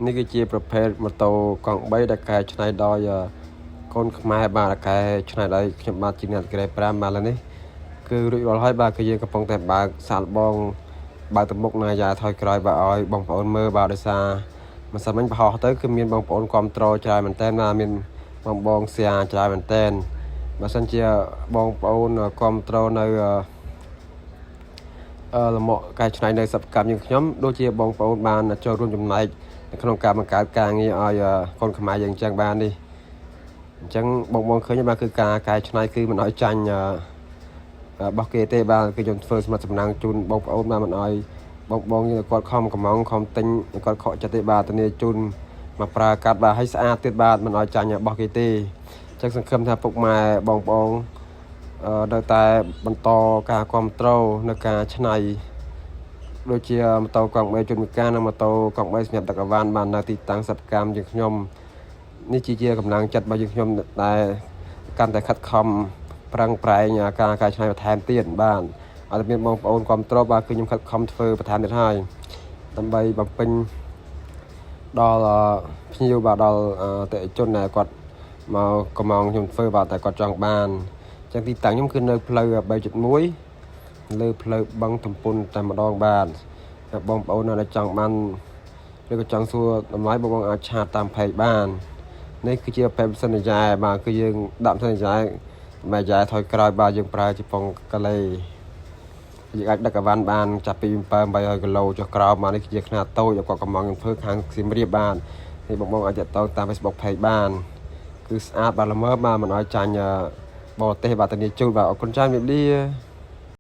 នេះគឺជាប្រភេទម៉ូតូកង់3ដែលកែច្នៃដោយកូនខ្មែរបាទកែច្នៃដោយខ្ញុំបាទជាអ្នកក្រេ5បាទឥឡូវនេះគឺរួចរាល់ហើយបាទគឺយើងកំពុងតែបើកសាកល្បងបើកទៅមុខនៅយ៉ាថយក្រោយបាទឲ្យបងប្អូនមើលបាទដោយសារមិនសិនមិញបរោះទៅគឺមានបងប្អូនគ្រប់ត្រច្រើនមែនតើណាមានបងសៀច្រើនមែនតើបើសិនជាបងប្អូនគ្រប់ត្រនៅលំកកែច្នៃនៅសិប្បកម្មយើងខ្ញុំដូចជាបងប្អូនបានចូលរួមចំណែកនៅក្នុងការបង្កើតការងារឲ្យកូនខ្មែរយើងអញ្ចឹងបាននេះអញ្ចឹងបងឃើញបាទគឺការកែច្នៃគឺមិនឲ្យចាញ់របស់គេទេបាទគឺខ្ញុំធ្វើសម្រាប់សំណាងជូនបងប្អូនបាទមិនឲ្យបងយើងគាត់ខំកំងខំទិញគាត់ខកចិត្តទេបាទធានាជូនមកប្រើកាត់បាទឲ្យស្អាតទៀតបាទមិនឲ្យចាញ់របស់គេទេអញ្ចឹងសង្ឃឹមថាពុកម៉ែបងប្អូននៅតែបន្តការគ្រប់គ្រងនៅការច្នៃដូចជាម៉ូតូកង់3ជុំវិការនិងម៉ូតូកង់3សម្រាប់ដឹកអវ៉ាន់បាននៅទីតាំងសិប្បកម្មយើងខ្ញុំនេះជាកម្លាំងចិត្តរបស់យើងខ្ញុំដែលកាន់តែខិតខំប្រឹងប្រែងការកែច្នៃបន្ថែមទៀតបាទអត់មានបងប្អូនគ្រប់គ្រងបាទគឺខ្ញុំខិតខំធ្វើបន្ថែមទៀតហើយដើម្បីបំពេញដល់ភ្ញៀវបាទដល់តេជនដែលគាត់មកកំងខ្ញុំធ្វើបាទតែគាត់ចង់បានអញ្ចឹងទីតាំងខ្ញុំគឺនៅផ្លូវ 3.1 លើផ្លូវបឹងទំពុនតែម្ដងបាទបងប្អូនដែលចង់បានឬក៏ចង់សួរតម្លៃបងអាចឆាតតាមเพจបាននេះគឺជាបែបសន្យាបាទគឺយើងដាក់សន្យាបែបយ៉ាថយក្រោយបាទយើងប្រើជាពងកាឡេយើងអាចដឹកអវ៉ាន់បានចាប់ពី700-800គីឡូចុះក្រោមមកនេះគឺជាខ្នាតតូចគាត់កំងខ្ញុំធ្វើខាងសៀមរាបបាទនេះបងអាចទៅតាម Facebook page បានគឺស្អាតបាទល្មើបាទមិនឲ្យចាញ់បរទេសបាទធានាជូនបាទអរគុណច្រើនជំរាបលា